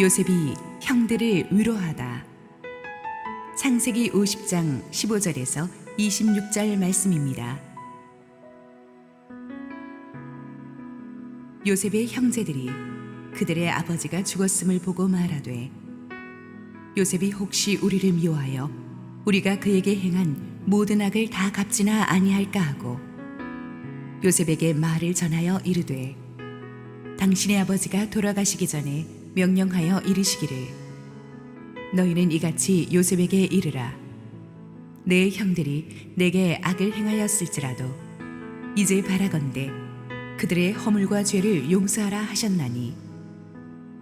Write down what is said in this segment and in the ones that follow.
요셉이 형들을 위로하다. 창세기 50장 15절에서 26절 말씀입니다. 요셉의 형제들이 그들의 아버지가 죽었음을 보고 말하되, 요셉이 혹시 우리를 미워하여 우리가 그에게 행한 모든 악을 다 갚지나 아니할까 하고 요셉에게 말을 전하여 이르되, 당신의 아버지가 돌아가시기 전에 명령하여 이르시기를, 너희는 이같이 요셉에게 이르라. 내 형들이 내게 악을 행하였을지라도 이제 바라건대 그들의 허물과 죄를 용서하라 하셨나니,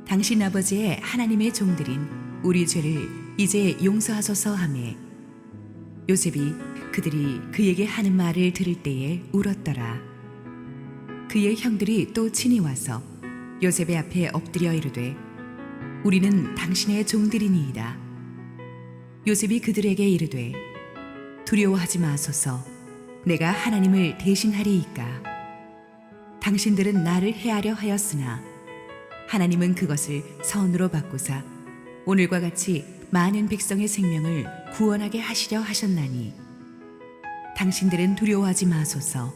당신 아버지의 하나님의 종들인 우리 죄를 이제 용서하소서 하매, 요셉이 그들이 그에게 하는 말을 들을 때에 울었더라. 그의 형들이 또 친히 와서 요셉의 앞에 엎드려 이르되, 우리는 당신의 종들이니이다. 요셉이 그들에게 이르되, 두려워하지 마소서. 내가 하나님을 대신하리이까. 당신들은 나를 해하려 하였으나 하나님은 그것을 선으로 바꾸사 오늘과 같이 많은 백성의 생명을 구원하게 하시려 하셨나니, 당신들은 두려워하지 마소서.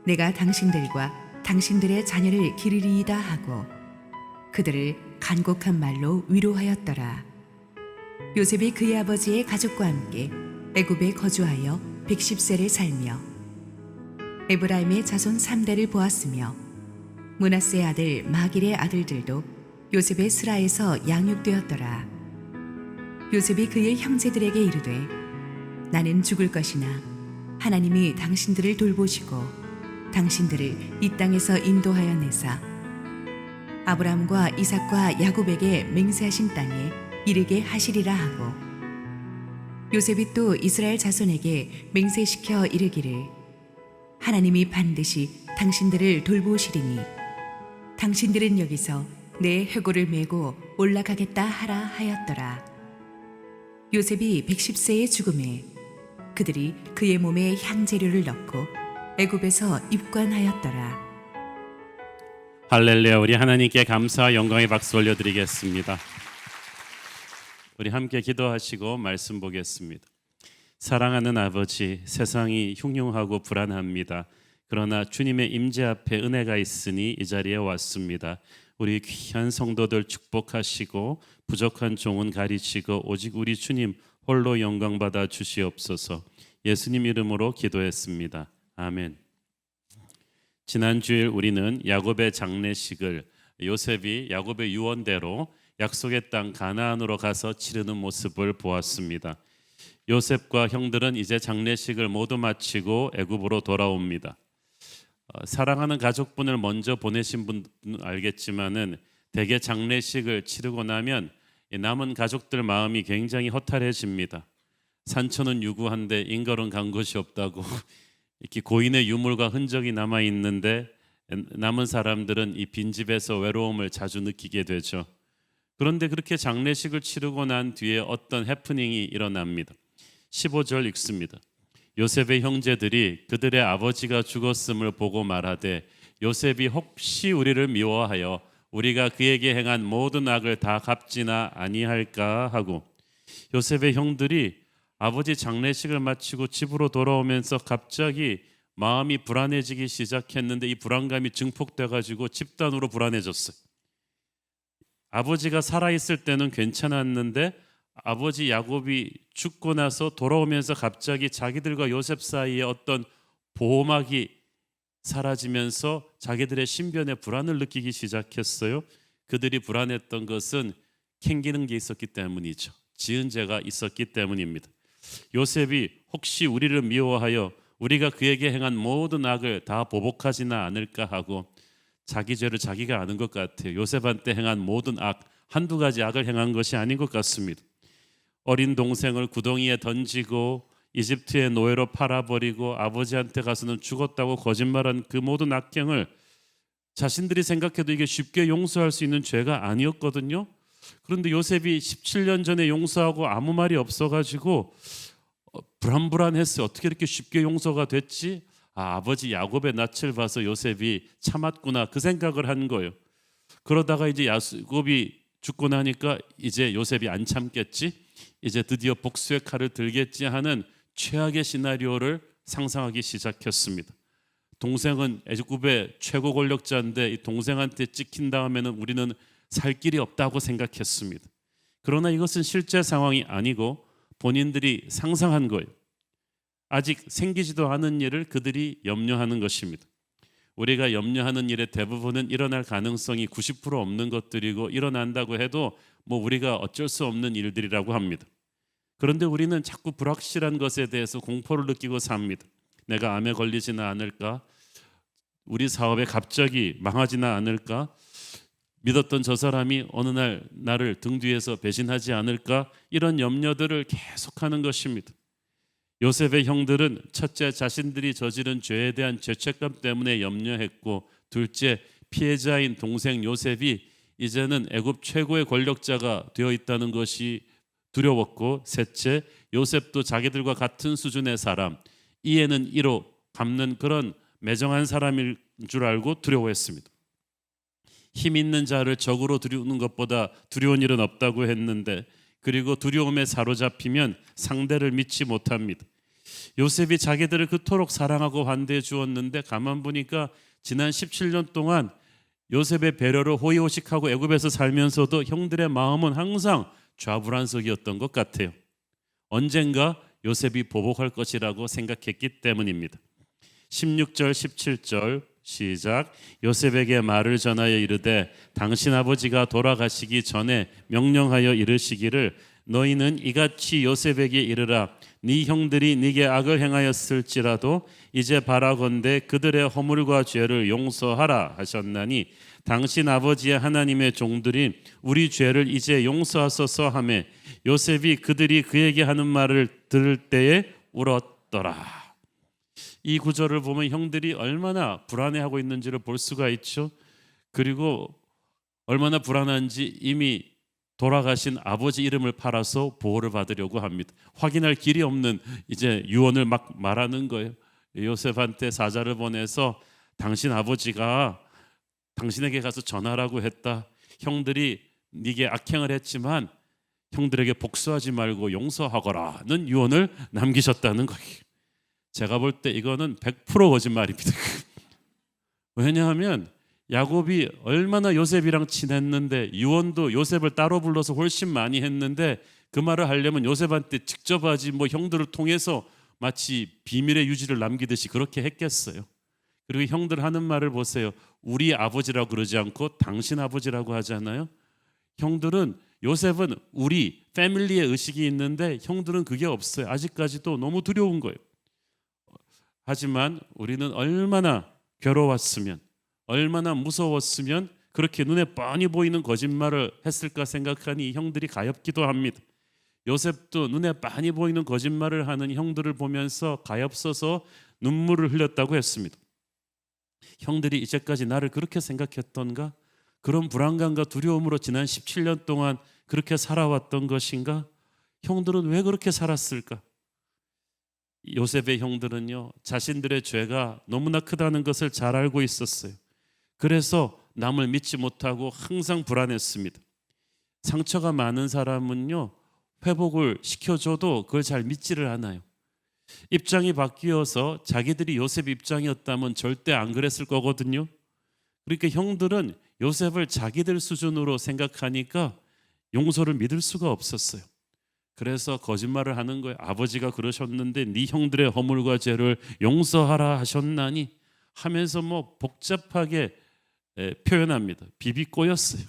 내가 당신들과 당신들의 자녀를 기르리이다 하고 그들을 간곡한 말로 위로하였더라. 요셉이 그의 아버지의 가족과 함께 애굽에 거주하여 110세를 살며 에브라임의 자손 3대를 보았으며, 므낫세의 아들 마길의 아들들도 요셉의 스라에서 양육되었더라. 요셉이 그의 형제들에게 이르되, 나는 죽을 것이나 하나님이 당신들을 돌보시고 당신들을 이 땅에서 인도하여 내사 아브라함과 이삭과 야곱에게 맹세하신 땅에 이르게 하시리라 하고, 요셉이 또 이스라엘 자손에게 맹세시켜 이르기를, 하나님이 반드시 당신들을 돌보시리니 당신들은 여기서 내 회고를 메고 올라가겠다 하라 하였더라. 요셉이 110세의 죽음에 그들이 그의 몸에 향재료를 넣고 애굽에서 입관하였더라. 할렐루야. 우리 하나님께 감사와 영광의 박수 올려드리겠습니다. 우리 함께 기도하시고 말씀 보겠습니다. 사랑하는 아버지, 세상이 흉흉하고 불안합니다. 그러나 주님의 임재 앞에 은혜가 있으니 이 자리에 왔습니다. 우리 귀한 성도들 축복하시고 부족한 종은 가리시고 오직 우리 주님 홀로 영광 받아 주시옵소서. 예수님 이름으로 기도했습니다. 아멘. 지난 주일 우리는 야곱의 장례식을 요셉이 야곱의 유언대로 약속의 땅 가나안으로 가서 치르는 모습을 보았습니다. 요셉과 형들은 이제 장례식을 모두 마치고 애굽으로 돌아옵니다. 사랑하는 가족분을 먼저 보내신 분은 알겠지만은 대개 장례식을 치르고 나면 남은 가족들 마음이 굉장히 허탈해집니다. 산천은 유구한데 인걸은 간 곳이 없다고 이렇게 고인의 유물과 흔적이 남아 있는데 남은 사람들은 이 빈집에서 외로움을 자주 느끼게 되죠. 그런데 그렇게 장례식을 치르고 난 뒤에 어떤 해프닝이 일어납니다. 15절 읽습니다. 요셉의 형제들이 그들의 아버지가 죽었음을 보고 말하되, 요셉이 혹시 우리를 미워하여 우리가 그에게 행한 모든 악을 다 갚지나 아니할까 하고, 요셉의 형들이 아버지 장례식을 마치고 집으로 돌아오면서 갑자기 마음이 불안해지기 시작했는데 이 불안감이 증폭돼 가지고 집단으로 불안해졌어요. 아버지가 살아있을 때는 괜찮았는데 아버지 야곱이 죽고 나서 돌아오면서 갑자기 자기들과 요셉 사이에 어떤 보호막이 사라지면서 자기들의 신변에 불안을 느끼기 시작했어요. 그들이 불안했던 것은 캥기는 게 있었기 때문이죠. 지은 죄가 있었기 때문입니다. 요셉이 혹시 우리를 미워하여 우리가 그에게 행한 모든 악을 다 보복하지나 않을까 하고 자기 죄를 자기가 아는 것 같아요. 요셉한테 행한 모든 악, 한두 가지 악을 행한 것이 아닌 것 같습니다. 어린 동생을 구덩이에 던지고 이집트의 노예로 팔아버리고 아버지한테 가서는 죽었다고 거짓말한 그 모든 악행을 자신들이 생각해도 이게 쉽게 용서할 수 있는 죄가 아니었거든요. 그런데 요셉이 17년 전에 용서하고 아무 말이 없어가지고 불안불안했어요. 어떻게 이렇게 쉽게 용서가 됐지? 아버지 야곱의 낯을 봐서 요셉이 참았구나, 그 생각을 한 거예요. 그러다가 이제 야곱이 죽고 나니까 이제 요셉이 안 참겠지, 이제 드디어 복수의 칼을 들겠지 하는 최악의 시나리오를 상상하기 시작했습니다. 동생은 애굽의 최고 권력자인데 이 동생한테 찍힌 다음에는 우리는 살 길이 없다고 생각했습니다. 그러나 이것은 실제 상황이 아니고 본인들이 상상한 거예요. 아직 생기지도 않은 일을 그들이 염려하는 것입니다. 우리가 염려하는 일의 대부분은 일어날 가능성이 90% 없는 것들이고 일어난다고 해도 뭐 우리가 어쩔 수 없는 일들이라고 합니다. 그런데 우리는 자꾸 불확실한 것에 대해서 공포를 느끼고 삽니다. 내가 암에 걸리지는 않을까? 우리 사업에 갑자기 망하지는 않을까? 믿었던 저 사람이 어느 날 나를 등 뒤에서 배신하지 않을까? 이런 염려들을 계속하는 것입니다. 요셉의 형들은 첫째, 자신들이 저지른 죄에 대한 죄책감 때문에 염려했고, 둘째, 피해자인 동생 요셉이 이제는 애굽 최고의 권력자가 되어 있다는 것이 두려웠고, 셋째, 요셉도 자기들과 같은 수준의 사람, 이에는 이로 갚는 그런 매정한 사람일 줄 알고 두려워했습니다. 힘 있는 자를 적으로 두려우는 것보다 두려운 일은 없다고 했는데, 그리고 두려움에 사로잡히면 상대를 믿지 못합니다. 요셉이 자기들을 그토록 사랑하고 환대해 주었는데 가만 보니까 지난 17년 동안 요셉의 배려를 호의호식하고 애굽에서 살면서도 형들의 마음은 항상 좌불안석이었던 것 같아요. 언젠가 요셉이 보복할 것이라고 생각했기 때문입니다. 16절 17절 시작. 요셉에게 말을 전하여 이르되 당신 아버지가 돌아가시기 전에 명령하여 이르시기를 너희는 이같이 요셉에게 이르라. 네 형들이 네게 악을 행하였을지라도 이제 바라건대 그들의 허물과 죄를 용서하라 하셨나니 당신 아버지의 하나님의 종들이 우리 죄를 이제 용서하소서 하매 요셉이 그들이 그에게 하는 말을 들을 때에 울었더라. 이 구절을 보면 형들이 얼마나 불안해하고 있는지를 볼 수가 있죠. 그리고 얼마나 불안한지 이미 돌아가신 아버지 이름을 팔아서 보호를 받으려고 합니다. 확인할 길이 없는 이제 유언을 막 말하는 거예요. 요셉한테 사자를 보내서 당신 아버지가 당신에게 가서 전하라고 했다. 형들이 네게 악행을 했지만 형들에게 복수하지 말고 용서하거라는 유언을 남기셨다는 거예요. 제가 볼 때 이거는 100% 거짓말입니다. 왜냐하면 야곱이 얼마나 요셉이랑 친했는데 유언도 요셉을 따로 불러서 훨씬 많이 했는데 그 말을 하려면 요셉한테 직접 하지 뭐 형들을 통해서 마치 비밀의 유지를 남기듯이 그렇게 했겠어요. 그리고 형들 하는 말을 보세요. 우리 아버지라고 그러지 않고 당신 아버지라고 하잖아요. 형들은 요셉은 우리 패밀리의 의식이 있는데 형들은 그게 없어요. 아직까지도 너무 두려운 거예요. 하지만 우리는 얼마나 괴로웠으면 얼마나 무서웠으면 그렇게 눈에 뻔히 보이는 거짓말을 했을까 생각하니 형들이 가엾기도 합니다. 요셉도 눈에 뻔히 보이는 거짓말을 하는 형들을 보면서 가엾어서 눈물을 흘렸다고 했습니다. 형들이 이제까지 나를 그렇게 생각했던가? 그런 불안감과 두려움으로 지난 17년 동안 그렇게 살아왔던 것인가? 형들은 왜 그렇게 살았을까? 요셉의 형들은요, 자신들의 죄가 너무나 크다는 것을 잘 알고 있었어요. 그래서 남을 믿지 못하고 항상 불안했습니다. 상처가 많은 사람은요, 회복을 시켜줘도 그걸 잘 믿지를 않아요. 입장이 바뀌어서 자기들이 요셉 입장이었다면 절대 안 그랬을 거거든요. 그러니까 형들은 요셉을 자기들 수준으로 생각하니까 용서를 믿을 수가 없었어요. 그래서 거짓말을 하는 거예요. 아버지가 그러셨는데 네 형들의 허물과 죄를 용서하라 하셨나니 하면서 뭐 복잡하게 표현합니다. 비비 꼬였어요.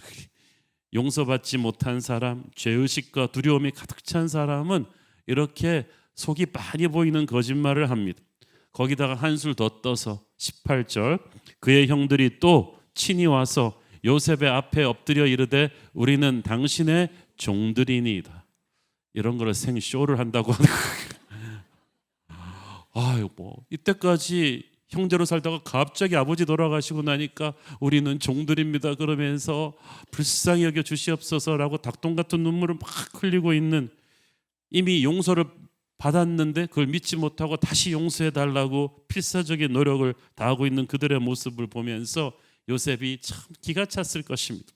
용서받지 못한 사람, 죄의식과 두려움이 가득 찬 사람은 이렇게 속이 많이 보이는 거짓말을 합니다. 거기다가 한술 더 떠서 18절 그의 형들이 또 친히 와서 요셉의 앞에 엎드려 이르되 우리는 당신의 종들이니이다. 이런 거를 생쇼를 한다고 하는 거예요. 아유, 뭐 이때까지 형제로 살다가 갑자기 아버지 돌아가시고 나니까 우리는 종들입니다 그러면서 불쌍히 여겨 주시옵소서라고 닭똥 같은 눈물을 막 흘리고 있는, 이미 용서를 받았는데 그걸 믿지 못하고 다시 용서해 달라고 필사적인 노력을 다하고 있는 그들의 모습을 보면서 요셉이 참 기가 찼을 것입니다.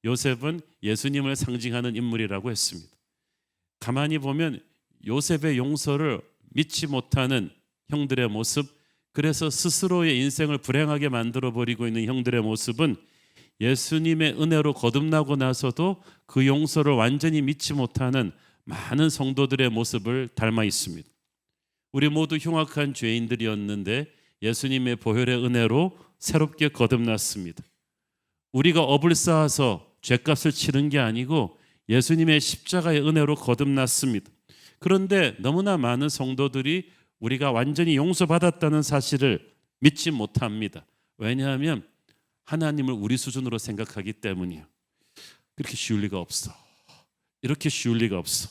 요셉은 예수님을 상징하는 인물이라고 했습니다. 가만히 보면 요셉의 용서를 믿지 못하는 형들의 모습, 그래서 스스로의 인생을 불행하게 만들어버리고 있는 형들의 모습은 예수님의 은혜로 거듭나고 나서도 그 용서를 완전히 믿지 못하는 많은 성도들의 모습을 닮아 있습니다. 우리 모두 흉악한 죄인들이었는데 예수님의 보혈의 은혜로 새롭게 거듭났습니다. 우리가 업을 쌓아서 죄값을 치른 게 아니고 예수님의 십자가의 은혜로 거듭났습니다. 그런데 너무나 많은 성도들이 우리가 완전히 용서받았다는 사실을 믿지 못합니다. 왜냐하면 하나님을 우리 수준으로 생각하기 때문이에요. 그렇게 쉬울 리가 없어. 이렇게 쉬울 리가 없어.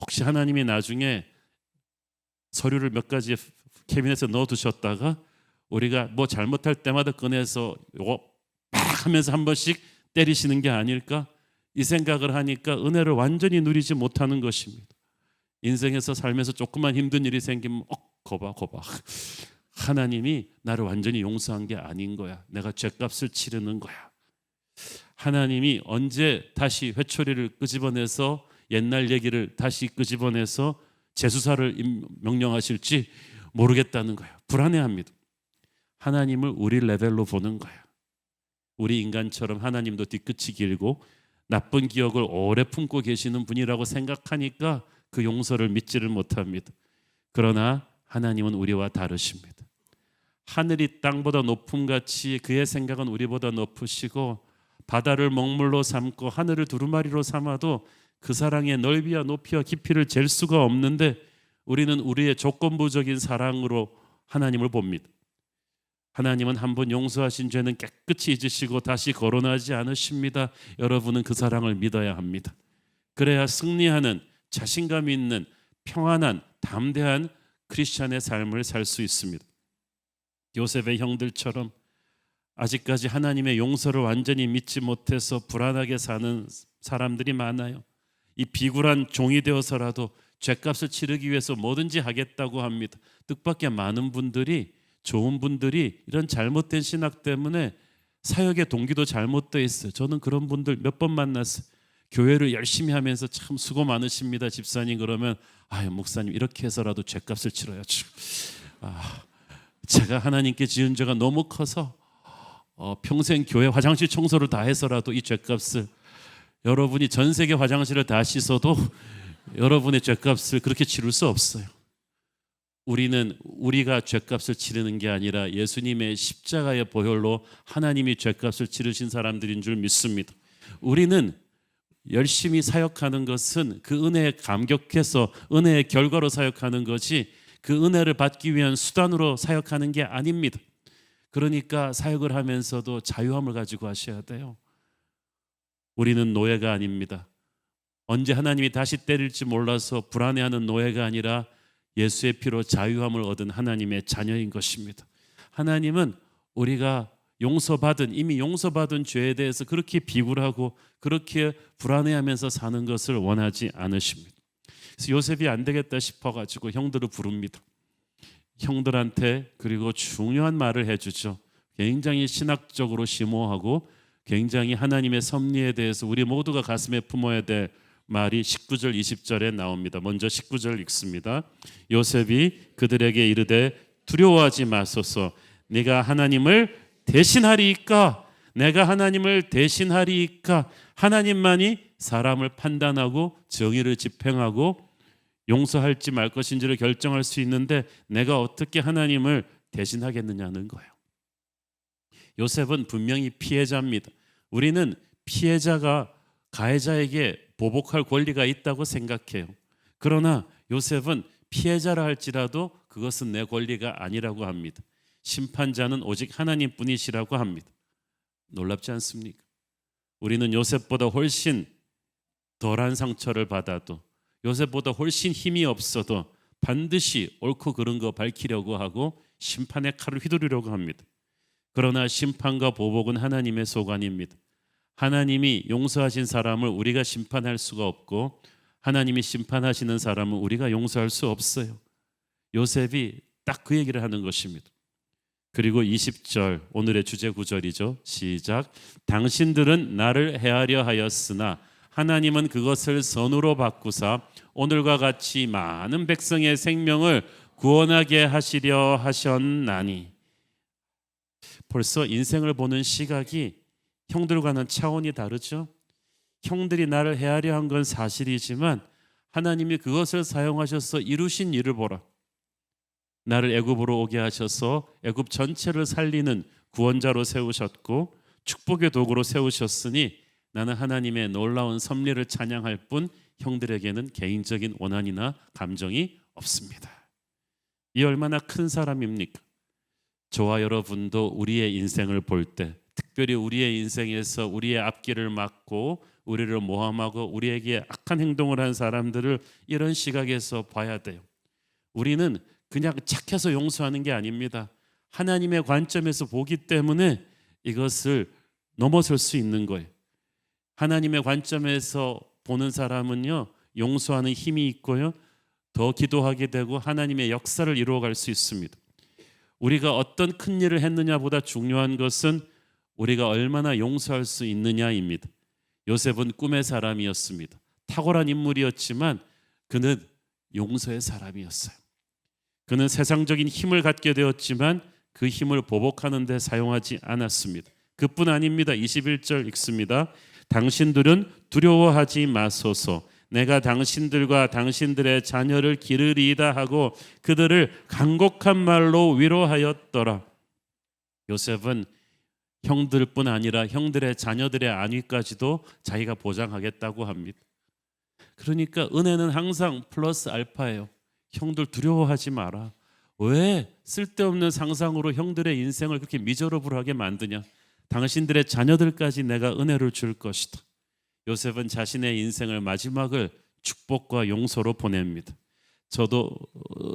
혹시 하나님이 나중에 서류를 몇 가지 캐비넷에 넣어두셨다가 우리가 뭐 잘못할 때마다 꺼내서 요거 막 하면서 한 번씩 때리시는 게 아닐까? 이 생각을 하니까 은혜를 완전히 누리지 못하는 것입니다. 인생에서 살면서 조그만 힘든 일이 생기면 거봐 하나님이 나를 완전히 용서한 게 아닌 거야. 내가 죄값을 치르는 거야. 하나님이 언제 다시 회초리를 끄집어내서 옛날 얘기를 다시 끄집어내서 재수사를 명령하실지 모르겠다는 거야. 불안해합니다. 하나님을 우리 레벨로 보는 거야. 우리 인간처럼 하나님도 뒤끝이 길고 나쁜 기억을 오래 품고 계시는 분이라고 생각하니까 그 용서를 믿지를 못합니다. 그러나 하나님은 우리와 다르십니다. 하늘이 땅보다 높음같이 그의 생각은 우리보다 높으시고 바다를 먹물로 삼고 하늘을 두루마리로 삼아도 그 사랑의 넓이와 높이와 깊이를 잴 수가 없는데 우리는 우리의 조건부적인 사랑으로 하나님을 봅니다. 하나님은 한 번 용서하신 죄는 깨끗이 잊으시고 다시 거론하지 않으십니다. 여러분은 그 사랑을 믿어야 합니다. 그래야 승리하는 자신감 있는 평안한 담대한 크리스찬의 삶을 살 수 있습니다. 요셉의 형들처럼 아직까지 하나님의 용서를 완전히 믿지 못해서 불안하게 사는 사람들이 많아요. 이 비굴한 종이 되어서라도 죄값을 치르기 위해서 뭐든지 하겠다고 합니다. 뜻밖의 많은 분들이, 좋은 분들이 이런 잘못된 신학 때문에 사역의 동기도 잘못되어 있어요. 저는 그런 분들 몇 번 만났어요. 교회를 열심히 하면서 참 수고 많으십니다 집사님. 그러면 아유 목사님 이렇게 해서라도 죄값을 치러야죠. 제가 하나님께 지은 죄가 너무 커서 평생 교회 화장실 청소를 다 해서라도 이 죄값을, 여러분이 전 세계 화장실을 다 씻어도 여러분의 죄값을 그렇게 치를 수 없어요. 우리는 우리가 죄값을 치르는 게 아니라 예수님의 십자가의 보혈로 하나님이 죄값을 치르신 사람들인 줄 믿습니다. 우리는 열심히 사역하는 것은 그 은혜에 감격해서 은혜의 결과로 사역하는 것이 그 은혜를 받기 위한 수단으로 사역하는 게 아닙니다. 그러니까 사역을 하면서도 자유함을 가지고 하셔야 돼요. 우리는 노예가 아닙니다. 언제 하나님이 다시 때릴지 몰라서 불안해하는 노예가 아니라 예수의 피로 자유함을 얻은 하나님의 자녀인 것입니다. 하나님은 우리가 이미 용서받은 죄에 대해서 그렇게 비굴하고 그렇게 불안해하면서 사는 것을 원하지 않으십니다. 그래서 요셉이 안 되겠다 싶어가지고 형들을 부릅니다. 형들한테 그리고 중요한 말을 해주죠. 굉장히 신학적으로 심오하고 굉장히 하나님의 섭리에 대해서 우리 모두가 가슴에 품어야 될 말이 19절 20절에 나옵니다. 먼저 19절 읽습니다. 요셉이 그들에게 이르되 두려워하지 마소서. 네가 하나님을 대신하리이까? 내가 하나님을 대신하리이까? 하나님만이 사람을 판단하고 정의를 집행하고 용서할지 말 것인지를 결정할 수 있는데 내가 어떻게 하나님을 대신하겠느냐는 거예요. 요셉은 분명히 피해자입니다. 우리는 피해자가 가해자에게 보복할 권리가 있다고 생각해요. 그러나 요셉은 피해자라 할지라도 그것은 내 권리가 아니라고 합니다. 심판자는 오직 하나님뿐이시라고 합니다. 놀랍지 않습니까? 우리는 요셉보다 훨씬 덜한 상처를 받아도, 요셉보다 훨씬 힘이 없어도 반드시 옳고 그른 거 밝히려고 하고 심판의 칼을 휘두르려고 합니다. 그러나 심판과 보복은 하나님의 소관입니다. 하나님이 용서하신 사람을 우리가 심판할 수가 없고 하나님이 심판하시는 사람은 우리가 용서할 수 없어요. 요셉이 딱 그 얘기를 하는 것입니다. 그리고 20절 오늘의 주제 구절이죠. 시작. 당신들은 나를 헤아려 하였으나 하나님은 그것을 선으로 바꾸사 오늘과 같이 많은 백성의 생명을 구원하게 하시려 하셨나니. 벌써 인생을 보는 시각이 형들과는 차원이 다르죠. 형들이 나를 헤아려 한 건 사실이지만 하나님이 그것을 사용하셔서 이루신 일을 보라. 나를 애굽으로 오게 하셔서 애굽 전체를 살리는 구원자로 세우셨고 축복의 도구로 세우셨으니 나는 하나님의 놀라운 섭리를 찬양할 뿐 형들에게는 개인적인 원한이나 감정이 없습니다. 이 얼마나 큰 사람입니까? 저와 여러분도 우리의 인생을 볼 때, 특별히 우리의 인생에서 우리의 앞길을 막고 우리를 모함하고 우리에게 악한 행동을 한 사람들을 이런 시각에서 봐야 돼요. 우리는 그냥 착해서 용서하는 게 아닙니다. 하나님의 관점에서 보기 때문에 이것을 넘어설 수 있는 거예요. 하나님의 관점에서 보는 사람은요, 용서하는 힘이 있고요, 더 기도하게 되고 하나님의 역사를 이루어갈 수 있습니다. 우리가 어떤 큰 일을 했느냐보다 중요한 것은 우리가 얼마나 용서할 수 있느냐입니다. 요셉은 꿈의 사람이었습니다. 탁월한 인물이었지만 그는 용서의 사람이었어요. 그는 세상적인 힘을 갖게 되었지만 그 힘을 보복하는 데 사용하지 않았습니다. 그뿐 아닙니다. 21절 읽습니다. 당신들은 두려워하지 마소서. 내가 당신들과 당신들의 자녀를 기르리이다 하고 그들을 간곡한 말로 위로하였더라. 요셉은 형들뿐 아니라 형들의 자녀들의 안위까지도 자기가 보장하겠다고 합니다. 그러니까 은혜는 항상 플러스 알파예요. 형들 두려워하지 마라. 왜 쓸데없는 상상으로 형들의 인생을 그렇게 미저러블하게 만드냐? 당신들의 자녀들까지 내가 은혜를 줄 것이다. 요셉은 자신의 인생을 마지막을 축복과 용서로 보냅니다. 저도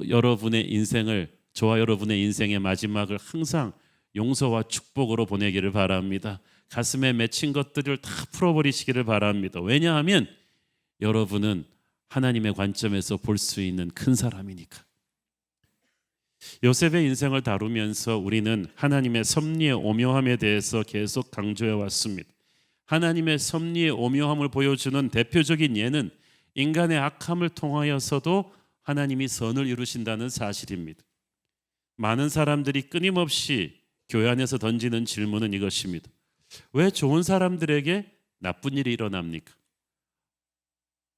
여러분의 인생을, 저와 여러분의 인생의 마지막을 항상 용서와 축복으로 보내기를 바랍니다. 가슴에 맺힌 것들을 다 풀어버리시기를 바랍니다. 왜냐하면 여러분은 하나님의 관점에서 볼 수 있는 큰 사람이니까. 요셉의 인생을 다루면서 우리는 하나님의 섭리의 오묘함에 대해서 계속 강조해 왔습니다. 하나님의 섭리의 오묘함을 보여주는 대표적인 예는 인간의 악함을 통하여서도 하나님이 선을 이루신다는 사실입니다. 많은 사람들이 끊임없이 교회 안에서 던지는 질문은 이것입니다. 왜 좋은 사람들에게 나쁜 일이 일어납니까?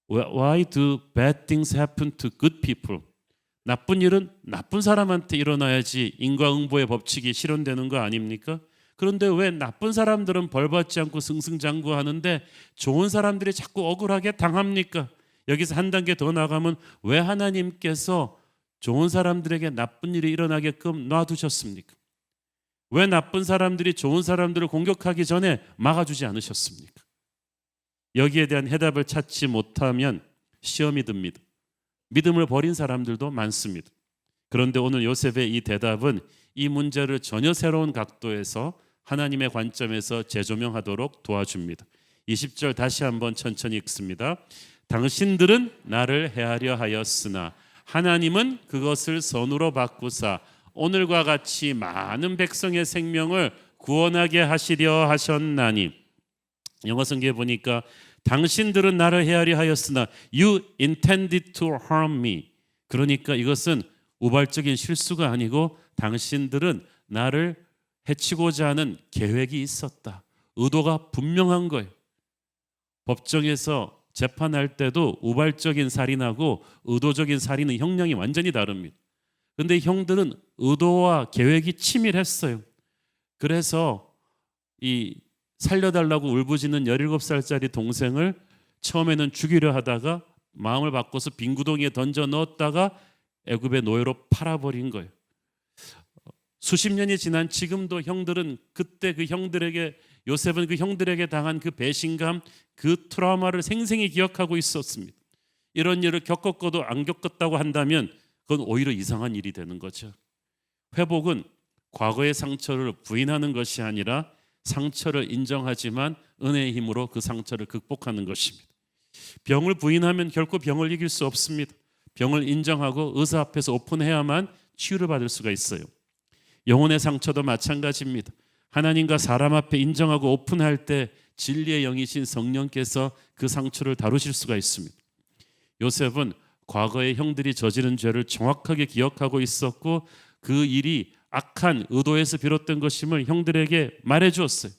Why do bad things happen to good people? 나쁜 일은 나쁜 사람한테 일어나야지 인과응보의 법칙이 실현되는 거 아닙니까? 그런데 왜 나쁜 사람들은 벌받지 않고 승승장구하는데 좋은 사람들이 자꾸 억울하게 당합니까? 여기서 한 단계 더 나가면 왜 하나님께서 좋은 사람들에게 나쁜 일이 일어나게끔 놔두셨습니까? 왜 나쁜 사람들이 좋은 사람들을 공격하기 전에 막아주지 않으셨습니까? 여기에 대한 해답을 찾지 못하면 시험이 듭니다. 믿음을 버린 사람들도 많습니다. 그런데 오늘 요셉의 이 대답은 이 문제를 전혀 새로운 각도에서 하나님의 관점에서 재조명하도록 도와줍니다. 20절 다시 한번 천천히 읽습니다. 당신들은 나를 헤아려 하였으나 하나님은 그것을 선으로 바꾸사 오늘과 같이 많은 백성의 생명을 구원하게 하시려 하셨나니. 영어 성경에 보니까 당신들은 나를 헤아려 하였으나 You intended to harm me. 그러니까 이것은 우발적인 실수가 아니고 당신들은 나를 해치고자 하는 계획이 있었다. 의도가 분명한 거예요. 법정에서 재판할 때도 우발적인 살인하고 의도적인 살인은 형량이 완전히 다릅니다. 그런데 형들은 의도와 계획이 치밀했어요. 그래서 이 살려달라고 울부짖는 17살짜리 동생을 처음에는 죽이려 하다가 마음을 바꿔서 빈 구덩이에 던져 넣었다가 애굽의 노예로 팔아버린 거예요. 수십 년이 지난 지금도 형들은 그때 그 형들에게 요셉은 그 형들에게 당한 그 배신감, 그 트라우마를 생생히 기억하고 있었습니다. 이런 일을 겪었고도 안 겪었다고 한다면 그건 오히려 이상한 일이 되는 거죠. 회복은 과거의 상처를 부인하는 것이 아니라 상처를 인정하지만 은혜의 힘으로 그 상처를 극복하는 것입니다. 병을 부인하면 결코 병을 이길 수 없습니다. 병을 인정하고 의사 앞에서 오픈해야만 치유를 받을 수가 있어요. 영혼의 상처도 마찬가지입니다. 하나님과 사람 앞에 인정하고 오픈할 때 진리의 영이신 성령께서 그 상처를 다루실 수가 있습니다. 요셉은 과거에 형들이 저지른 죄를 정확하게 기억하고 있었고 그 일이 악한 의도에서 비롯된 것임을 형들에게 말해주었어요.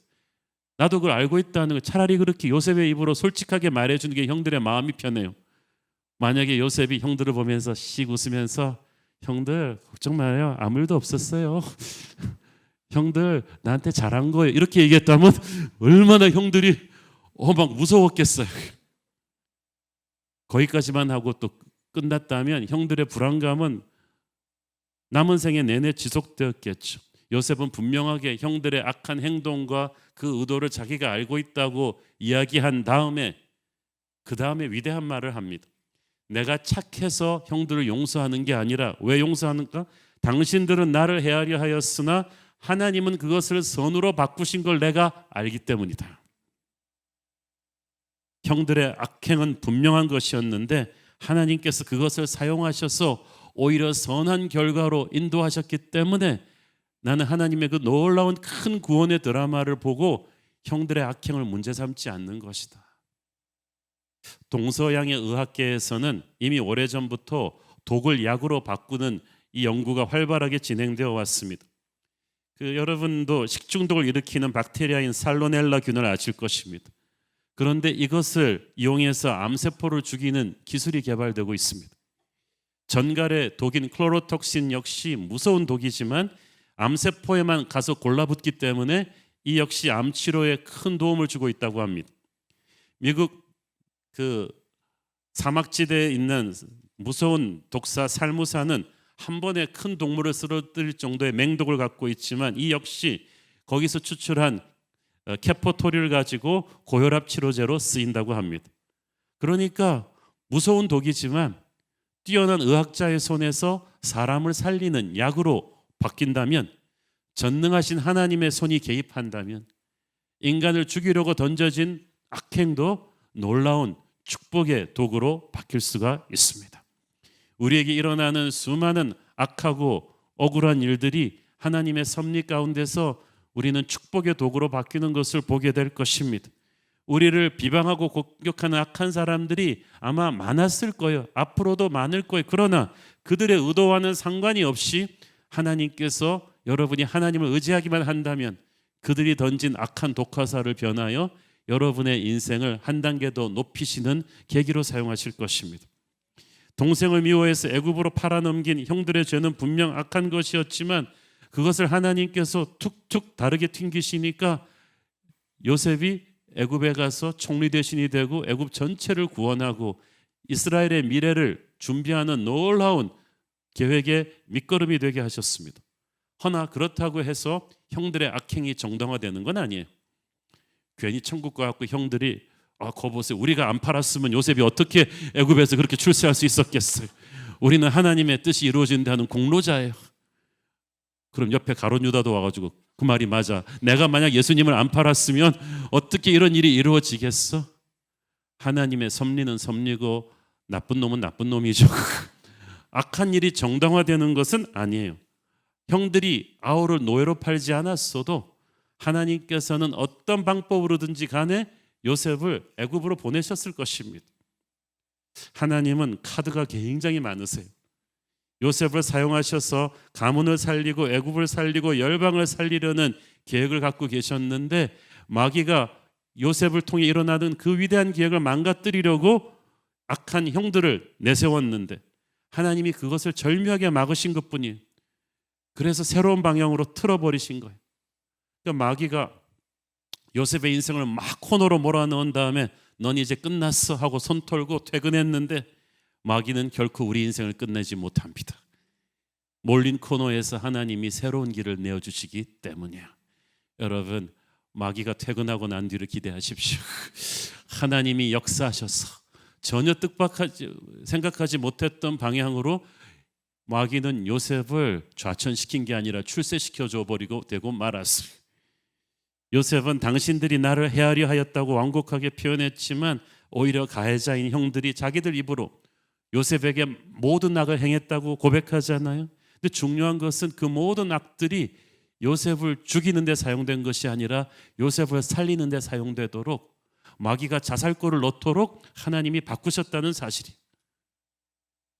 나도 그걸 알고 있다는 거, 차라리 그렇게 요셉의 입으로 솔직하게 말해주는 게 형들의 마음이 편해요. 만약에 요셉이 형들을 보면서 씩 웃으면서 형들 걱정 마요, 아무 일도 없었어요. 형들 나한테 잘한 거예요, 이렇게 얘기했다면 얼마나 형들이 막 무서웠겠어요. 거기까지만 하고 또 끝났다면 형들의 불안감은 남은 생애 내내 지속되었겠죠. 요셉은 분명하게 형들의 악한 행동과 그 의도를 자기가 알고 있다고 이야기한 다음에 그 다음에 위대한 말을 합니다. 내가 착해서 형들을 용서하는 게 아니라, 왜 용서하는가? 당신들은 나를 헤아려 하였으나 하나님은 그것을 선으로 바꾸신 걸 내가 알기 때문이다. 형들의 악행은 분명한 것이었는데 하나님께서 그것을 사용하셔서 오히려 선한 결과로 인도하셨기 때문에 나는 하나님의 그 놀라운 큰 구원의 드라마를 보고 형들의 악행을 문제 삼지 않는 것이다. 동서양의 의학계에서는 이미 오래전부터 독을 약으로 바꾸는 이 연구가 활발하게 진행되어 왔습니다. 여러분도 식중독을 일으키는 박테리아인 살모넬라균을 아실 것입니다. 그런데 이것을 이용해서 암세포를 죽이는 기술이 개발되고 있습니다. 전갈의 독인 클로로톡신 역시 무서운 독이지만 암세포에만 가서 골라붙기 때문에 이 역시 암 치료에 큰 도움을 주고 있다고 합니다. 미국 사막지대에 있는 무서운 독사 살무사는 한 번에 큰 동물을 쓰러뜨릴 정도의 맹독을 갖고 있지만 이 역시 거기서 추출한 케포토리를 가지고 고혈압 치료제로 쓰인다고 합니다. 그러니까 무서운 독이지만 뛰어난 의학자의 손에서 사람을 살리는 약으로 바뀐다면, 전능하신 하나님의 손이 개입한다면 인간을 죽이려고 던져진 악행도 놀라운 축복의 도구로 바뀔 수가 있습니다. 우리에게 일어나는 수많은 악하고 억울한 일들이 하나님의 섭리 가운데서 우리는 축복의 도구로 바뀌는 것을 보게 될 것입니다. 우리를 비방하고 공격하는 악한 사람들이 아마 많았을 거예요. 앞으로도 많을 거예요. 그러나 그들의 의도와는 상관이 없이 하나님께서 여러분이 하나님을 의지하기만 한다면 그들이 던진 악한 독화살을 변하여 여러분의 인생을 한 단계 더 높이시는 계기로 사용하실 것입니다. 동생을 미워해서 애굽으로 팔아넘긴 형들의 죄는 분명 악한 것이었지만 그것을 하나님께서 툭툭 다르게 튕기시니까 요셉이 애굽에 가서 총리 대신이 되고 애굽 전체를 구원하고 이스라엘의 미래를 준비하는 놀라운 계획의 밑거름이 되게 하셨습니다. 허나 그렇다고 해서 형들의 악행이 정당화되는 건 아니에요. 괜히 천국 가갖고 형들이 거 보세요, 우리가 안 팔았으면 요셉이 어떻게 애굽에서 그렇게 출세할 수 있었겠어요. 우리는 하나님의 뜻이 이루어진다는 공로자예요. 그럼 옆에 가룟 유다도 와가지고 그 말이 맞아, 내가 만약 예수님을 안 팔았으면 어떻게 이런 일이 이루어지겠어? 하나님의 섭리는 섭리고 나쁜 놈은 나쁜 놈이죠. 악한 일이 정당화되는 것은 아니에요. 형들이 아우를 노예로 팔지 않았어도 하나님께서는 어떤 방법으로든지 간에 요셉을 애굽으로 보내셨을 것입니다. 하나님은 카드가 굉장히 많으세요. 요셉을 사용하셔서 가문을 살리고 애굽을 살리고 열방을 살리려는 계획을 갖고 계셨는데 마귀가 요셉을 통해 일어나는 그 위대한 계획을 망가뜨리려고 악한 형들을 내세웠는데 하나님이 그것을 절묘하게 막으신 것뿐이에요. 그래서 새로운 방향으로 틀어버리신 거예요. 그러니까 마귀가 요셉의 인생을 막 코너로 몰아넣은 다음에 넌 이제 끝났어 하고 손 털고 퇴근했는데 마귀는 결코 우리 인생을 끝내지 못합니다. 몰린 코너에서 하나님이 새로운 길을 내어주시기 때문이에요. 여러분, 마귀가 퇴근하고 난 뒤를 기대하십시오. 하나님이 역사하셔서 전혀 생각하지 못했던 방향으로 마귀는 요셉을 좌천시킨 게 아니라 출세시켜줘 버리고 되고 말았어요. 요셉은 당신들이 나를 헤아려 하였다고 완곡하게 표현했지만 오히려 가해자인 형들이 자기들 입으로 요셉에게 모든 악을 행했다고 고백하잖아요. 근데 중요한 것은 그 모든 악들이 요셉을 죽이는 데 사용된 것이 아니라 요셉을 살리는 데 사용되도록, 마귀가 자살골을 넣도록 하나님이 바꾸셨다는 사실이.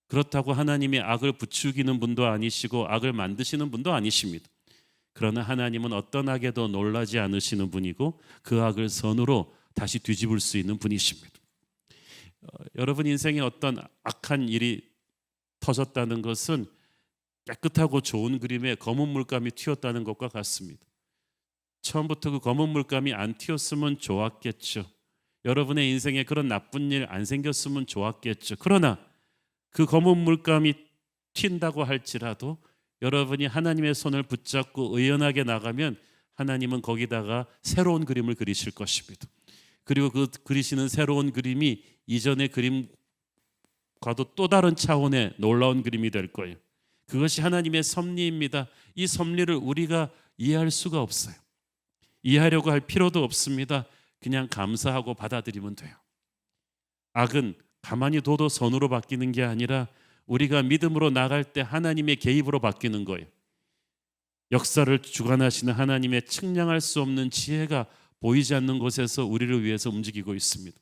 그렇다고 하나님이 악을 부추기는 분도 아니시고 악을 만드시는 분도 아니십니다. 그러나 하나님은 어떤 악에도 놀라지 않으시는 분이고 그 악을 선으로 다시 뒤집을 수 있는 분이십니다. 여러분 인생에 어떤 악한 일이 터졌다는 것은 깨끗하고 좋은 그림에 검은 물감이 튀었다는 것과 같습니다. 처음부터 그 검은 물감이 안 튀었으면 좋았겠죠. 여러분의 인생에 그런 나쁜 일 안 생겼으면 좋았겠죠. 그러나 그 검은 물감이 튄다고 할지라도 여러분이 하나님의 손을 붙잡고 의연하게 나가면 하나님은 거기다가 새로운 그림을 그리실 것입니다. 그리고 그 그리시는 새로운 그림이 이전의 그림과도 또 다른 차원의 놀라운 그림이 될 거예요. 그것이 하나님의 섭리입니다. 이 섭리를 우리가 이해할 수가 없어요. 이해하려고 할 필요도 없습니다. 그냥 감사하고 받아들이면 돼요. 악은 가만히 둬도 선으로 바뀌는 게 아니라 우리가 믿음으로 나갈 때 하나님의 개입으로 바뀌는 거예요. 역사를 주관하시는 하나님의 측량할 수 없는 지혜가 보이지 않는 곳에서 우리를 위해서 움직이고 있습니다.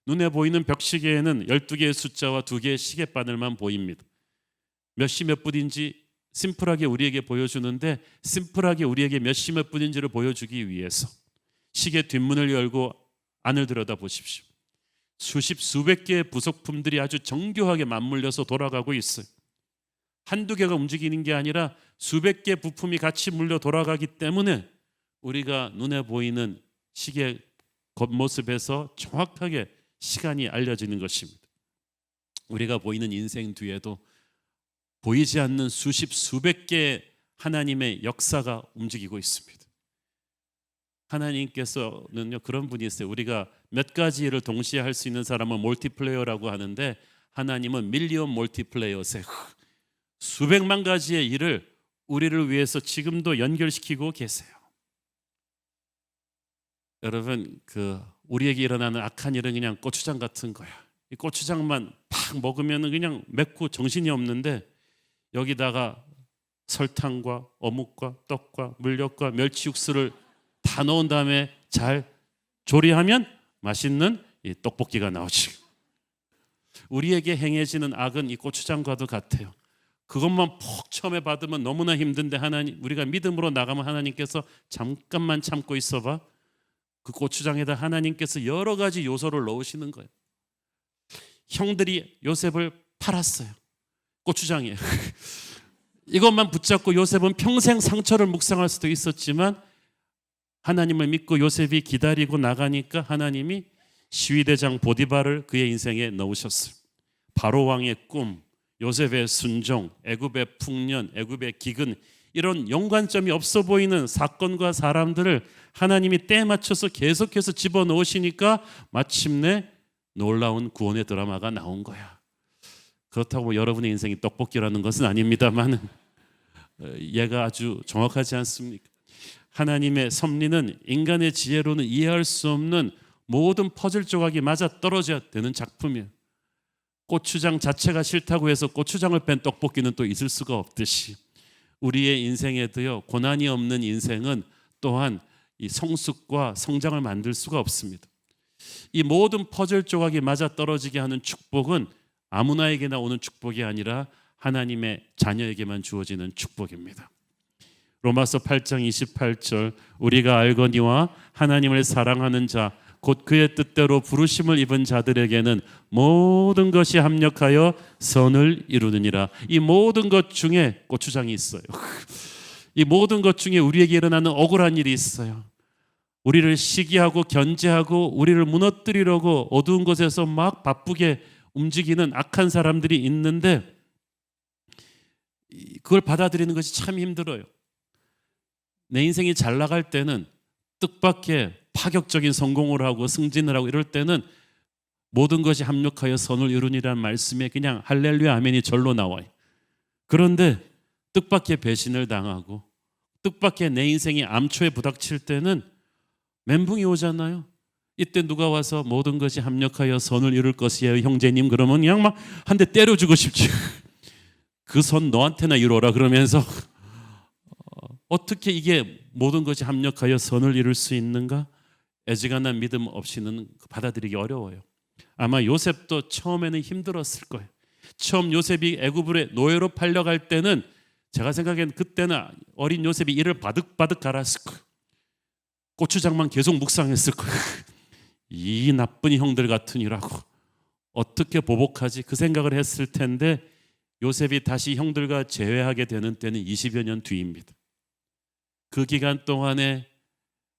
눈에 보이는 벽시계에는 12개의 숫자와 2개의 시계바늘만 보입니다. 몇 시 몇 분인지 심플하게 우리에게 보여주는데, 심플하게 우리에게 몇 시 몇 분인지를 보여주기 위해서 시계 뒷문을 열고 안을 들여다 보십시오. 수백 개의 부속품들이 아주 정교하게 맞물려서 돌아가고 있어요. 한두 개가 움직이는 게 아니라 수백 개 부품이 같이 물려 돌아가기 때문에 우리가 눈에 보이는 시계 겉모습에서 정확하게 시간이 알려지는 것입니다. 우리가 보이는 인생 뒤에도 보이지 않는 수백 개의 하나님의 역사가 움직이고 있습니다. 하나님께서는요, 그런 분이 있어요. 우리가 몇 가지 일을 동시에 할 수 있는 사람은 멀티플레이어라고 하는데, 하나님은 밀리언 멀티플레이어세요. 수백만 가지의 일을 우리를 위해서 지금도 연결시키고 계세요. 여러분, 우리에게 일어나는 악한 일은 그냥 고추장 같은 거야. 이 고추장만 팍 먹으면 그냥 맵고 정신이 없는데, 여기다가 설탕과 어묵과 떡과 물엿과 멸치 육수를 다 넣은 다음에 잘 조리하면 맛있는 이 떡볶이가 나오지. 우리에게 행해지는 악은 이 고추장과도 같아요. 그것만 푹 처음에 받으면 너무나 힘든데, 하나님, 우리가 믿음으로 나가면 하나님께서 잠깐만 참고 있어봐. 그 고추장에다 하나님께서 여러 가지 요소를 넣으시는 거예요. 형들이 요셉을 팔았어요. 고추장이에요. 이것만 붙잡고 요셉은 평생 상처를 묵상할 수도 있었지만, 하나님을 믿고 요셉이 기다리고 나가니까 하나님이 시위대장 보디발을 그의 인생에 넣으셨어요. 바로 왕의 꿈, 요셉의 순종, 애굽의 풍년, 애굽의 기근, 이런 연관점이 없어 보이는 사건과 사람들을 하나님이 때에 맞춰서 계속해서 집어넣으시니까 마침내 놀라운 구원의 드라마가 나온 거야. 그렇다고 여러분의 인생이 떡볶이라는 것은 아닙니다만, 얘가 아주 정확하지 않습니까? 하나님의 섭리는 인간의 지혜로는 이해할 수 없는 모든 퍼즐 조각이 맞아 떨어져야 되는 작품이에요. 고추장 자체가 싫다고 해서 고추장을 뺀 떡볶이는 또 있을 수가 없듯이, 우리의 인생에도요, 고난이 없는 인생은 또한 이 성숙과 성장을 만들 수가 없습니다. 이 모든 퍼즐 조각이 맞아 떨어지게 하는 축복은 아무나에게나 오는 축복이 아니라 하나님의 자녀에게만 주어지는 축복입니다. 로마서 8장 28절, 우리가 알거니와 하나님을 사랑하는 자 곧 그의 뜻대로 부르심을 입은 자들에게는 모든 것이 합력하여 선을 이루느니라. 이 모든 것 중에 고추장이 있어요. 이 모든 것 중에 우리에게 일어나는 억울한 일이 있어요. 우리를 시기하고 견제하고 우리를 무너뜨리려고 어두운 곳에서 막 바쁘게 움직이는 악한 사람들이 있는데, 그걸 받아들이는 것이 참 힘들어요. 내 인생이 잘 나갈 때는, 뜻밖의 파격적인 성공을 하고 승진을 하고 이럴 때는 모든 것이 합력하여 선을 이루니라는 말씀에 그냥 할렐루야 아멘이 절로 나와요. 그런데 뜻밖의 배신을 당하고 뜻밖의 내 인생이 암초에 부닥칠 때는 멘붕이 오잖아요. 이때 누가 와서 모든 것이 합력하여 선을 이룰 것이에요 형제님, 그러면 그냥 막 한 대 때려주고 싶지. 그 선 너한테나 이루어라 그러면서 어떻게 이게 모든 것이 합력하여 선을 이룰 수 있는가? 애지간한 믿음 없이는 받아들이기 어려워요. 아마 요셉도 처음에는 힘들었을 거예요. 처음 요셉이 애굽으로 노예로 팔려갈 때는 제가 생각엔 그때는 어린 요셉이 이를 바득바득 갈았을 거예요. 고추장만 계속 묵상했을 거예요. 이 나쁜 형들 같으니라고 어떻게 보복하지? 그 생각을 했을 텐데 요셉이 다시 형들과 재회하게 되는 때는 20여 년 뒤입니다. 그 기간 동안에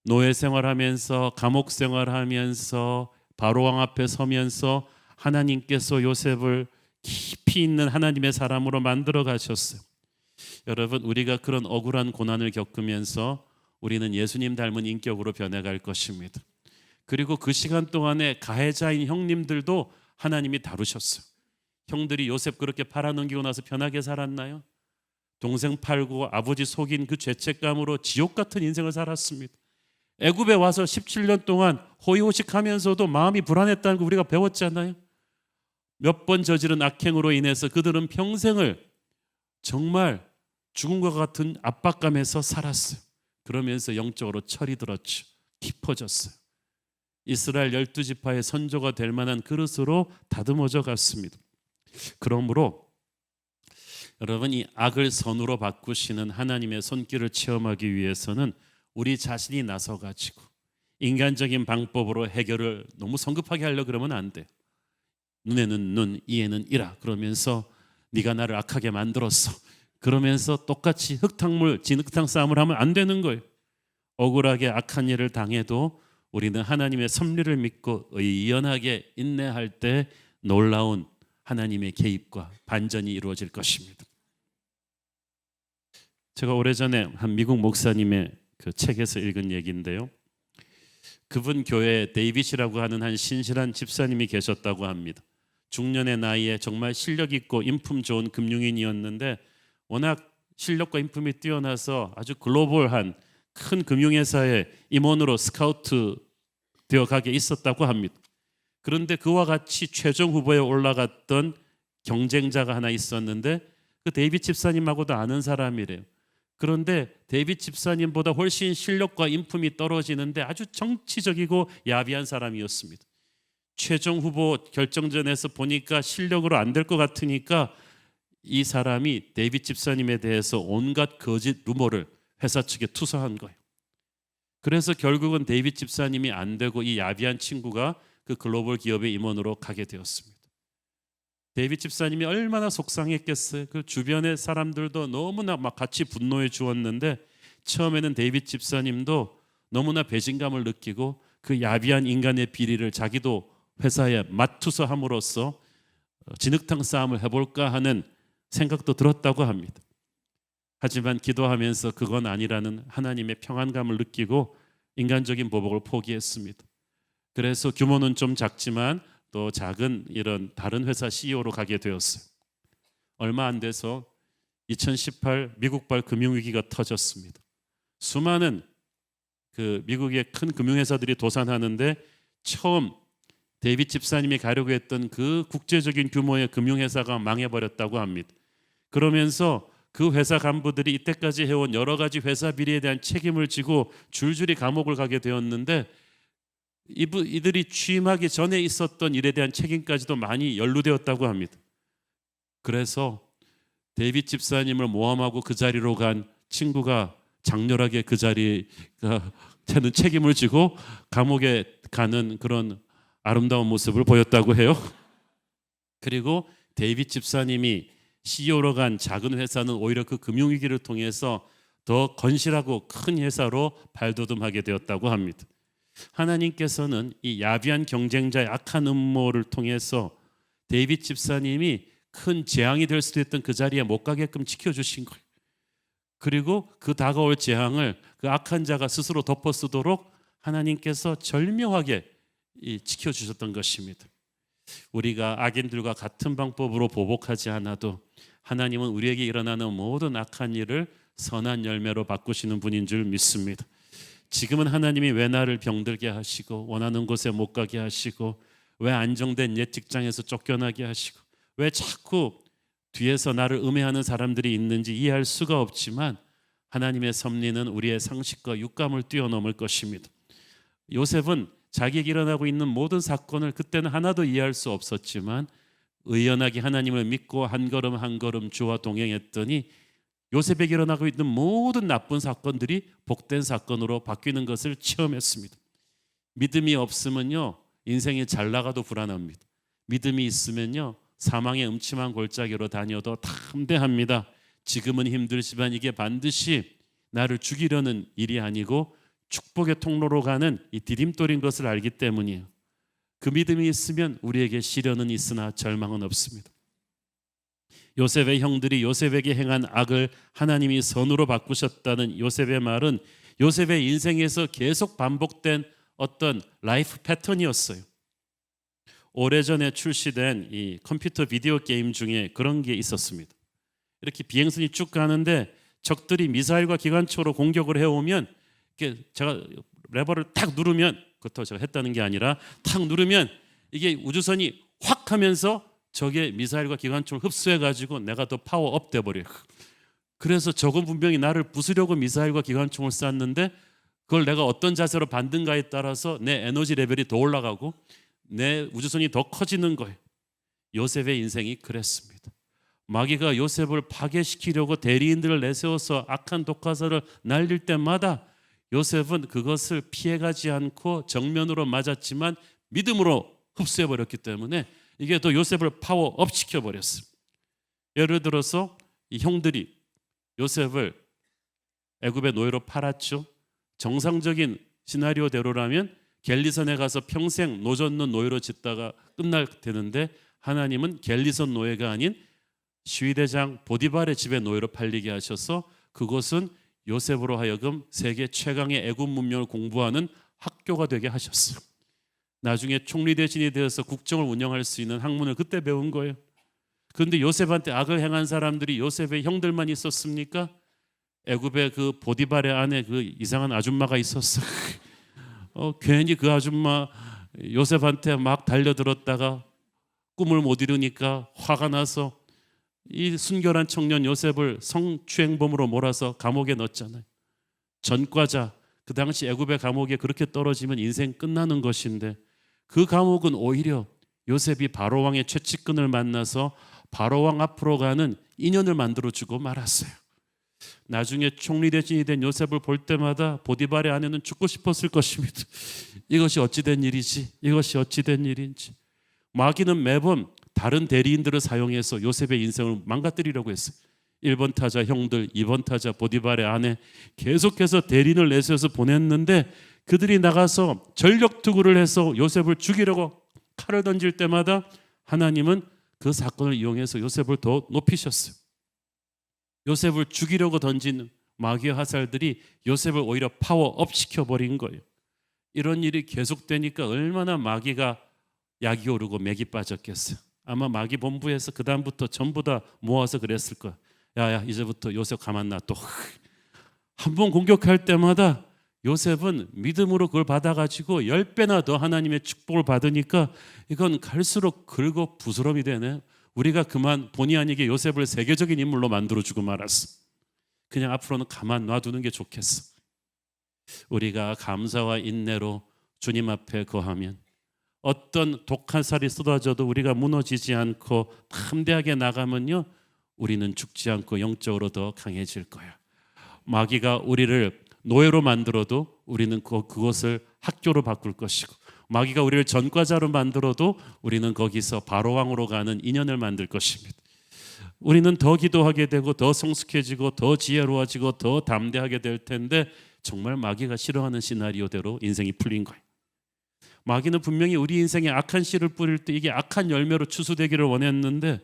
노예 생활하면서 감옥 생활하면서 바로왕 앞에 서면서 하나님께서 요셉을 깊이 있는 하나님의 사람으로 만들어 가셨어요. 여러분, 우리가 그런 억울한 고난을 겪으면서 우리는 예수님 닮은 인격으로 변해갈 것입니다. 그리고 그 시간 동안에 가해자인 형님들도 하나님이 다루셨어요. 형들이 요셉 그렇게 팔아넘기고 나서 편하게 살았나요? 동생 팔고 아버지 속인 그 죄책감으로 지옥 같은 인생을 살았습니다. 애굽에 와서 17년 동안 호의호식하면서도 마음이 불안했다는 거 우리가 배웠잖아요. 몇 번 저지른 악행으로 인해서 그들은 평생을 정말 죽음과 같은 압박감에서 살았어요. 그러면서 영적으로 철이 들었죠. 깊어졌어요. 이스라엘 12지파의 선조가 될 만한 그릇으로 다듬어져 갔습니다. 그러므로 여러분, 이 악을 선으로 바꾸시는 하나님의 손길을 체험하기 위해서는 우리 자신이 나서가지고 인간적인 방법으로 해결을 너무 성급하게 하려고 그러면 안 돼요. 눈에는 눈, 이에는 이라 그러면서 네가 나를 악하게 만들었어 그러면서 똑같이 흙탕물, 진흙탕 싸움을 하면 안 되는 거예요. 억울하게 악한 일을 당해도 우리는 하나님의 섭리를 믿고 의연하게 인내할 때 놀라운 하나님의 개입과 반전이 이루어질 것입니다. 제가 오래전에 한 미국 목사님의 그 책에서 읽은 얘기인데요. 그분 교회에 데이빗이라고 하는 한 신실한 집사님이 계셨다고 합니다. 중년의 나이에 정말 실력 있고 인품 좋은 금융인이었는데 워낙 실력과 인품이 뛰어나서 아주 글로벌한 큰 금융회사의 임원으로 스카우트 되어 가게 있었다고 합니다. 그런데 그와 같이 최종 후보에 올라갔던 경쟁자가 하나 있었는데 그 데이빗 집사님하고도 아는 사람이래요. 그런데 데이빗 집사님보다 훨씬 실력과 인품이 떨어지는데 아주 정치적이고 야비한 사람이었습니다. 최종 후보 결정전에서 보니까 실력으로 안 될 것 같으니까 이 사람이 데이빗 집사님에 대해서 온갖 거짓 루머를 회사 측에 투서한 거예요. 그래서 결국은 데이빗 집사님이 안 되고 이 야비한 친구가 그 글로벌 기업의 임원으로 가게 되었습니다. 데이빗 집사님이 얼마나 속상했겠어요. 그 주변의 사람들도 너무나 막 같이 분노해 주었는데 처음에는 데이빗 집사님도 너무나 배신감을 느끼고 그 야비한 인간의 비리를 자기도 회사에 맞투서함으로써 진흙탕 싸움을 해볼까 하는 생각도 들었다고 합니다. 하지만 기도하면서 그건 아니라는 하나님의 평안감을 느끼고 인간적인 보복을 포기했습니다. 그래서 규모는 좀 작지만 또 작은 이런 다른 회사 CEO로 가게 되었어요. 얼마 안 돼서 2018 미국발 금융위기가 터졌습니다. 수많은 그 미국의 큰 금융회사들이 도산하는데 처음 데이빗 집사님이 가려고 했던 그 국제적인 규모의 금융회사가 망해버렸다고 합니다. 그러면서 그 회사 간부들이 이때까지 해온 여러 가지 회사 비리에 대한 책임을 지고 줄줄이 감옥을 가게 되었는데 이들이 취임하기 전에 있었던 일에 대한 책임까지도 많이 연루되었다고 합니다. 그래서 데이빗 집사님을 모함하고 그 자리로 간 친구가 장렬하게 그 자리가 되는 책임을 지고 감옥에 가는 그런 아름다운 모습을 보였다고 해요. 그리고 데이빗 집사님이 CEO로 간 작은 회사는 오히려 그 금융위기를 통해서 더 건실하고 큰 회사로 발돋움하게 되었다고 합니다. 하나님께서는 이 야비한 경쟁자의 악한 음모를 통해서 데이빗 집사님이 큰 재앙이 될 수도 있던 그 자리에 못 가게끔 지켜주신 거예요. 그리고 그 다가올 재앙을 그 악한 자가 스스로 덮어쓰도록 하나님께서 절묘하게 지켜주셨던 것입니다. 우리가 악인들과 같은 방법으로 보복하지 않아도 하나님은 우리에게 일어나는 모든 악한 일을 선한 열매로 바꾸시는 분인 줄 믿습니다. 지금은 하나님이 왜 나를 병들게 하시고 원하는 곳에 못 가게 하시고 왜 안정된 옛 직장에서 쫓겨나게 하시고 왜 자꾸 뒤에서 나를 음해하는 사람들이 있는지 이해할 수가 없지만 하나님의 섭리는 우리의 상식과 육감을 뛰어넘을 것입니다. 요셉은 자기에게 일어나고 있는 모든 사건을 그때는 하나도 이해할 수 없었지만 의연하게 하나님을 믿고 한 걸음 한 걸음 주와 동행했더니 요셉에게 일어나고 있는 모든 나쁜 사건들이 복된 사건으로 바뀌는 것을 체험했습니다. 믿음이 없으면요, 인생이 잘 나가도 불안합니다. 믿음이 있으면요, 사망의 음침한 골짜기로 다녀도 담대합니다. 지금은 힘들지만 이게 반드시 나를 죽이려는 일이 아니고 축복의 통로로 가는 이 디딤돌인 것을 알기 때문이에요. 그 믿음이 있으면 우리에게 시련은 있으나 절망은 없습니다. 요셉의 형들이 요셉에게 행한 악을 하나님이 선으로 바꾸셨다는 요셉의 말은 요셉의 인생에서 계속 반복된 어떤 라이프 패턴이었어요. 오래전에 출시된 이 컴퓨터 비디오 게임 중에 그런 게 있었습니다. 이렇게 비행선이 쭉 가는데 적들이 미사일과 기관총으로 공격을 해오면 이렇게 제가 레버를 탁 누르면, 그것도 제가 했다는 게 아니라 탁 누르면 이게 우주선이 확 하면서 적의 미사일과 기관총을 흡수해가지고 내가 더 파워업 돼버려요. 그래서 적은 분명히 나를 부수려고 미사일과 기관총을 쐈는데 그걸 내가 어떤 자세로 받는가에 따라서 내 에너지 레벨이 더 올라가고 내 우주선이 더 커지는 거예요. 요셉의 인생이 그랬습니다. 마귀가 요셉을 파괴시키려고 대리인들을 내세워서 악한 독화살을 날릴 때마다 요셉은 그것을 피해가지 않고 정면으로 맞았지만 믿음으로 흡수해버렸기 때문에 이게 또 요셉을 파워업 시켜버렸습니다. 예를 들어서 이 형들이 요셉을 애굽의 노예로 팔았죠. 정상적인 시나리오대로라면 겔리선에 가서 평생 노젓는 노예로 짓다가 끝날 되는데 하나님은 겔리선 노예가 아닌 시위대장 보디발의 집에 노예로 팔리게 하셔서 그곳은 요셉으로 하여금 세계 최강의 애굽 문명을 공부하는 학교가 되게 하셨어요. 나중에 총리 대신이 되어서 국정을 운영할 수 있는 학문을 그때 배운 거예요. 그런데 요셉한테 악을 행한 사람들이 요셉의 형들만 있었습니까? 애굽의 그 보디발의 안에 그 이상한 아줌마가 있었어. 괜히 그 아줌마 요셉한테 막 달려들었다가 꿈을 못 이루니까 화가 나서 이 순결한 청년 요셉을 성추행범으로 몰아서 감옥에 넣었잖아요. 전과자, 그 당시 애굽의 감옥에 그렇게 떨어지면 인생 끝나는 것인데 그 감옥은 오히려 요셉이 바로왕의 최측근을 만나서 바로왕 앞으로 가는 인연을 만들어주고 말았어요. 나중에 총리 대신이 된 요셉을 볼 때마다 보디발의 아내는 죽고 싶었을 것입니다. 이것이 어찌된 일이지? 이것이 어찌된 일인지. 마귀는 매번 다른 대리인들을 사용해서 요셉의 인생을 망가뜨리려고 했어요. 1번 타자 형들, 2번 타자 보디발의 아내, 계속해서 대리인을 내세워서 보냈는데 그들이 나가서 전력투구를 해서 요셉을 죽이려고 칼을 던질 때마다 하나님은 그 사건을 이용해서 요셉을 더 높이셨어요. 요셉을 죽이려고 던진 마귀의 화살들이 요셉을 오히려 파워업 시켜버린 거예요. 이런 일이 계속되니까 얼마나 마귀가 약이 오르고 맥이 빠졌겠어요. 아마 마귀 본부에서 그 다음부터 전부 다 모아서 그랬을 거야. 야야, 이제부터 요셉 가만 놔. 또 한 번 공격할 때마다 요셉은 믿음으로 그걸 받아가지고 10배나 더 하나님의 축복을 받으니까 이건 갈수록 긁고 부스럼이 되네. 우리가 그만 본의 아니게 요셉을 세계적인 인물로 만들어주고 말았어. 그냥 앞으로는 가만 놔두는 게 좋겠어. 우리가 감사와 인내로 주님 앞에 거하면 어떤 독한 살이 쏟아져도 우리가 무너지지 않고 담대하게 나가면요, 우리는 죽지 않고 영적으로 더 강해질 거야. 마귀가 우리를 노예로 만들어도 우리는 그것을 학교로 바꿀 것이고, 마귀가 우리를 전과자로 만들어도 우리는 거기서 바로왕으로 가는 인연을 만들 것입니다. 우리는 더 기도하게 되고 더 성숙해지고 더 지혜로워지고 더 담대하게 될 텐데 정말 마귀가 싫어하는 시나리오대로 인생이 풀린 거예요. 마귀는 분명히 우리 인생에 악한 씨를 뿌릴 때 이게 악한 열매로 추수되기를 원했는데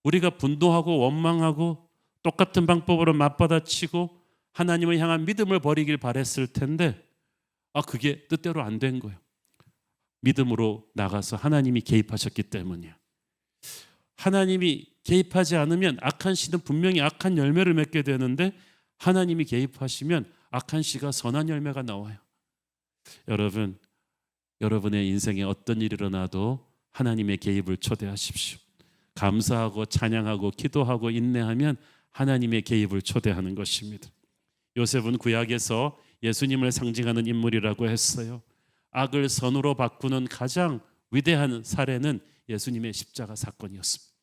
우리가 분노하고 원망하고 똑같은 방법으로 맞받아치고 하나님을 향한 믿음을 버리길 바랬을 텐데 그게 뜻대로 안 된 거예요. 믿음으로 나가서 하나님이 개입하셨기 때문이에요. 하나님이 개입하지 않으면 악한 씨는 분명히 악한 열매를 맺게 되는데 하나님이 개입하시면 악한 씨가 선한 열매가 나와요. 여러분, 여러분의 인생에 어떤 일이 일어나도 하나님의 개입을 초대하십시오. 감사하고 찬양하고 기도하고 인내하면 하나님의 개입을 초대하는 것입니다. 요셉은 구약에서 예수님을 상징하는 인물이라고 했어요. 악을 선으로 바꾸는 가장 위대한 사례는 예수님의 십자가 사건이었습니다.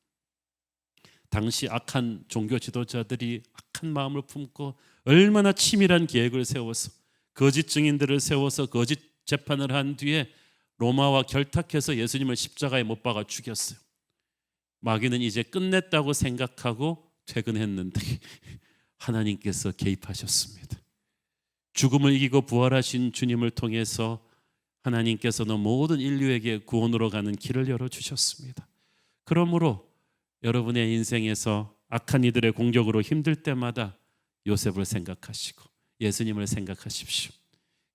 당시 악한 종교 지도자들이 악한 마음을 품고 얼마나 치밀한 계획을 세워서 거짓 증인들을 세워서 거짓 재판을 한 뒤에 로마와 결탁해서 예수님을 십자가에 못 박아 죽였어요. 마귀는 이제 끝냈다고 생각하고 퇴근했는데 하나님께서 개입하셨습니다. 죽음을 이기고 부활하신 주님을 통해서 하나님께서는 모든 인류에게 구원으로 가는 길을 열어주셨습니다. 그러므로 여러분의 인생에서 악한 이들의 공격으로 힘들 때마다 요셉을 생각하시고 예수님을 생각하십시오.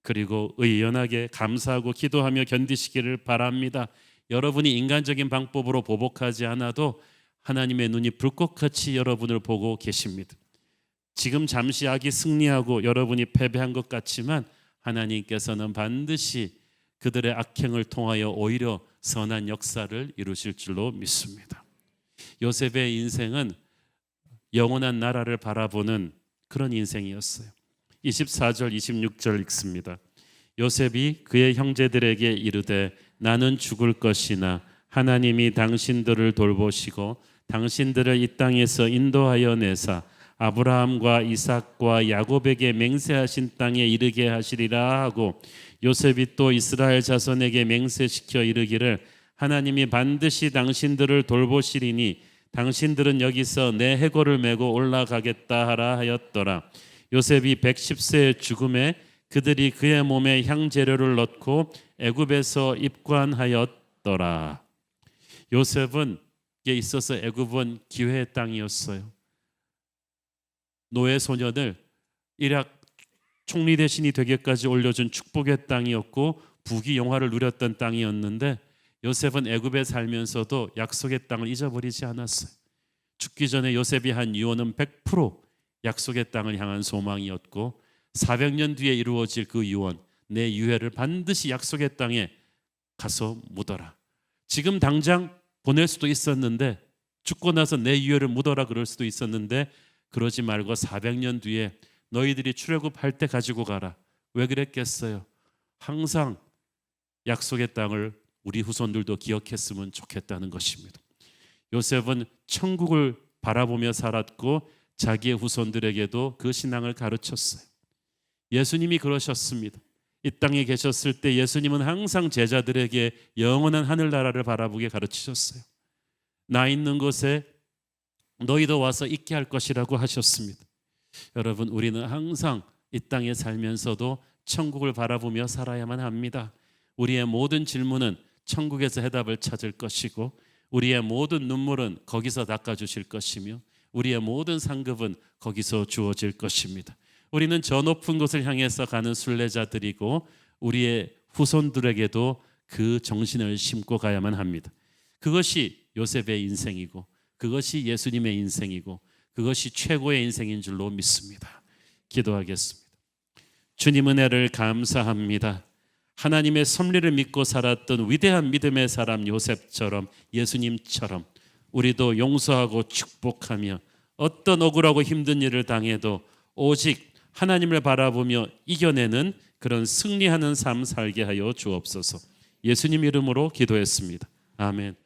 그리고 의연하게 감사하고 기도하며 견디시기를 바랍니다. 여러분이 인간적인 방법으로 보복하지 않아도 하나님의 눈이 불꽃같이 여러분을 보고 계십니다. 지금 잠시 악이 승리하고 여러분이 패배한 것 같지만 하나님께서는 반드시 그들의 악행을 통하여 오히려 선한 역사를 이루실 줄로 믿습니다. 요셉의 인생은 영원한 나라를 바라보는 그런 인생이었어요. 24절 26절 읽습니다. 요셉이 그의 형제들에게 이르되 나는 죽을 것이나 하나님이 당신들을 돌보시고 당신들을 이 땅에서 인도하여 내사 아브라함과 이삭과 야곱에게 맹세하신 땅에 이르게 하시리라 하고 요셉이 또 이스라엘 자손에게 맹세시켜 이르기를 하나님이 반드시 당신들을 돌보시리니 당신들은 여기서 내 해골을 메고 올라가겠다 하라 하였더라. 요셉이 110세의 죽음에 그들이 그의 몸에 향재료를 넣고 애굽에서 입관하였더라. 요셉은 에 있어서 애굽은 기회의 땅이었어요. 노예 소년을 이락 총리 대신이 되기까지 올려준 축복의 땅이었고 부귀 영화를 누렸던 땅이었는데 요셉은 애굽에 살면서도 약속의 땅을 잊어버리지 않았어요. 죽기 전에 요셉이 한 유언은 100% 약속의 땅을 향한 소망이었고 400년 뒤에 이루어질 그 유언, 내 유해를 반드시 약속의 땅에 가서 묻어라. 지금 당장 보낼 수도 있었는데 죽고 나서 내 유해를 묻어라 그럴 수도 있었는데 그러지 말고 400년 뒤에 너희들이 출애굽할 때 가지고 가라. 왜 그랬겠어요? 항상 약속의 땅을 우리 후손들도 기억했으면 좋겠다는 것입니다. 요셉은 천국을 바라보며 살았고 자기의 후손들에게도 그 신앙을 가르쳤어요. 예수님이 그러셨습니다. 이 땅에 계셨을 때 예수님은 항상 제자들에게 영원한 하늘나라를 바라보게 가르치셨어요. 나 있는 곳에 너희도 와서 있게 할 것이라고 하셨습니다. 여러분, 우리는 항상 이 땅에 살면서도 천국을 바라보며 살아야만 합니다. 우리의 모든 질문은 천국에서 해답을 찾을 것이고 우리의 모든 눈물은 거기서 닦아주실 것이며 우리의 모든 상급은 거기서 주어질 것입니다. 우리는 저 높은 곳을 향해서 가는 순례자들이고 우리의 후손들에게도 그 정신을 심고 가야만 합니다. 그것이 요셉의 인생이고 그것이 예수님의 인생이고 그것이 최고의 인생인 줄로 믿습니다. 기도하겠습니다. 주님 은혜를 감사합니다. 하나님의 섭리를 믿고 살았던 위대한 믿음의 사람 요셉처럼 예수님처럼 우리도 용서하고 축복하며 어떤 억울하고 힘든 일을 당해도 오직 하나님을 바라보며 이겨내는 그런 승리하는 삶 살게 하여 주옵소서. 예수님 이름으로 기도했습니다. 아멘.